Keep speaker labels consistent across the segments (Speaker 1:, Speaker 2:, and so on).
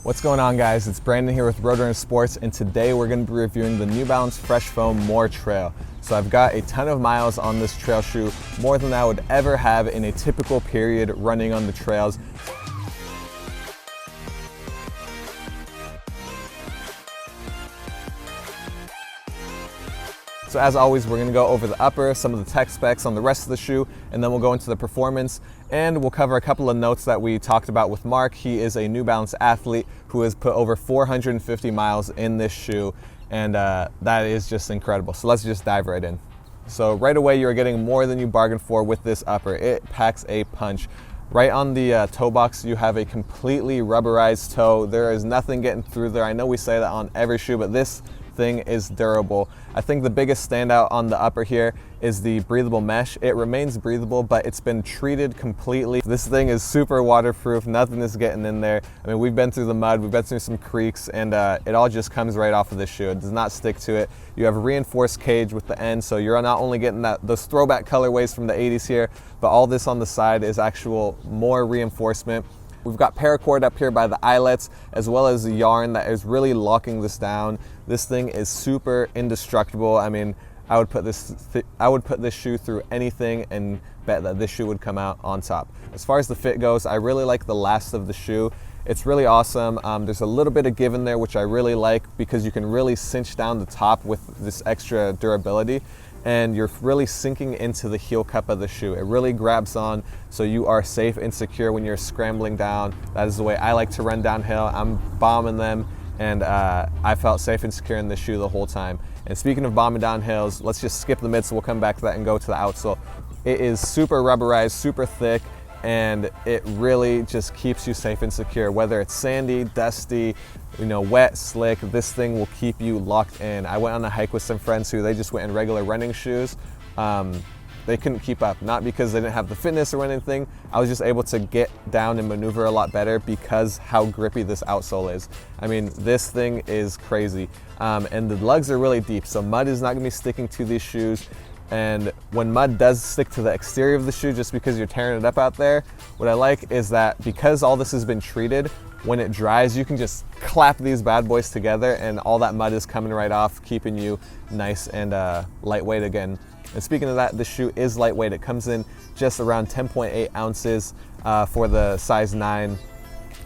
Speaker 1: What's going on, guys? It's Brandon here with Roadrunner Sports, and today we're going to be reviewing the New Balance Fresh Foam More Trail. So I've got a ton of miles on this trail shoe, more than I would ever have in a typical period running on the trails. So as always, we're going to go over the upper, some of the tech specs on the rest of the shoe, and then we'll go into the performance, and we'll cover a couple of notes that we talked about with Mark. He is a New Balance athlete who has put over 450 miles in this shoe, and that is just incredible. So let's just dive right in. So right away, you're getting more than you bargained for with this upper. It packs a punch. Right on the toe box, you have a completely rubberized toe. There is nothing getting through there. I know we say that on every shoe, but this thing is durable. I think the biggest standout on the upper here is the breathable mesh. It remains breathable, but it's been treated completely. This thing is super waterproof. Nothing is getting in there. I mean, we've been through the mud, we've been through some creeks, and it all just comes right off of this shoe. It does not stick to it. You have a reinforced cage with the end, so you're not only getting those throwback colorways from the 80s here, but all this on the side is actual more reinforcement. We've got paracord up here by the eyelets, as well as the yarn that is really locking this down. This thing is super indestructible. I mean, I would put this shoe through anything and bet that this shoe would come out on top. As far as the fit goes, I really like the last of the shoe. It's really awesome. There's a little bit of give in there, which I really like, because you can really cinch down the top with this extra durability, and you're really sinking into the heel cup of the shoe. It really grabs on, so you are safe and secure when you're scrambling down. That is the way I like to run downhill. I'm bombing them, and I felt safe and secure in this shoe the whole time. And speaking of bombing down hills, let's just skip the midsole. We'll come back to that and go to the outsole. It is super rubberized, super thick, and it really just keeps you safe and secure. Whether it's sandy, dusty, wet, slick, this thing will keep you locked in. I went on a hike with some friends who they just went in regular running shoes. They couldn't keep up, not because they didn't have the fitness or anything. I was just able to get down and maneuver a lot better because how grippy this outsole is. I mean, this thing is crazy. And the lugs are really deep, so mud is not gonna be sticking to these shoes. And when mud does stick to the exterior of the shoe, just because you're tearing it up out there, what I like is that because all this has been treated, when it dries, you can just clap these bad boys together and all that mud is coming right off, keeping you nice and lightweight again. And speaking of that, the shoe is lightweight. It comes in just around 10.8 ounces for the size 9,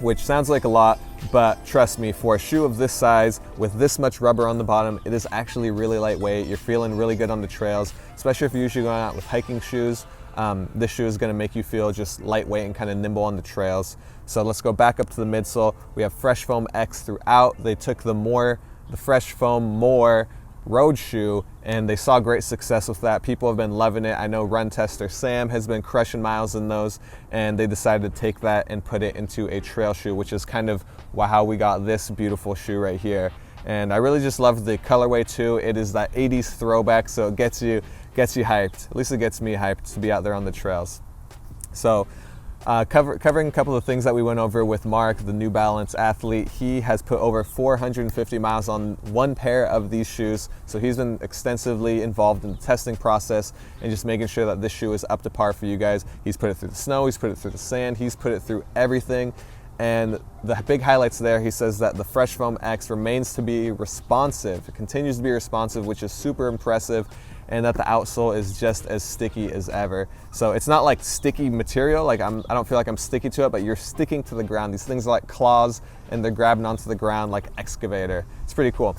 Speaker 1: which sounds like a lot, but trust me, for a shoe of this size with this much rubber on the bottom, it is actually really lightweight. You're feeling really good on the trails, especially if you're usually going out with hiking shoes. This shoe is going to make you feel just lightweight and kind of nimble on the trails. So let's go back up to the midsole. We have Fresh Foam X throughout. They took the Fresh Foam More road shoe, and they saw great success with that. People have been loving it. I know run tester Sam has been crushing miles in those, and they decided to take that and put it into a trail shoe, which is kind of how we got this beautiful shoe right here. And I really just love the colorway too. It is that 80s throwback, so it gets you hyped. At least it gets me hyped to be out there on the trails. So covering a couple of things that we went over with Mark, the New Balance athlete. He has put over 450 miles on one pair of these shoes, so he's been extensively involved in the testing process and just making sure that this shoe is up to par for you guys. He's put it through the snow, he's put it through the sand, he's put it through everything. And the big highlights there, he says that the Fresh Foam X remains to be responsive. It continues to be responsive, which is super impressive, and that the outsole is just as sticky as ever. So it's not like sticky material, like I don't feel like I'm sticky to it, but you're sticking to the ground. These things are like claws, and they're grabbing onto the ground like excavator. It's pretty cool.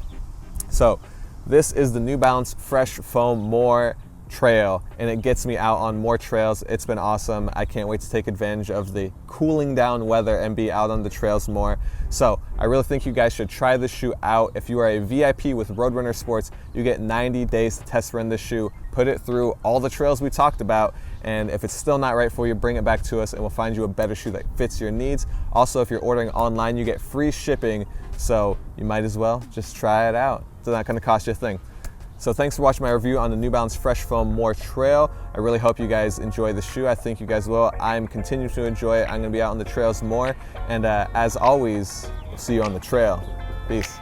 Speaker 1: So this is the New Balance Fresh Foam More Trail, and it gets me out on more trails. It's been awesome. I can't wait to take advantage of the cooling down weather and be out on the trails more. So I really think you guys should try this shoe out. If you are a VIP with Roadrunner Sports, you get 90 days to test run this shoe, put it through all the trails we talked about, and if it's still not right for you, bring it back to us and we'll find you a better shoe that fits your needs. Also, if you're ordering online, you get free shipping, so you might as well just try it out. It's not going to cost you a thing. So thanks for watching my review on the New Balance Fresh Foam More Trail. I really hope you guys enjoy the shoe. I think you guys will. I'm continuing to enjoy it. I'm going to be out on the trails more. And as always, we'll see you on the trail. Peace.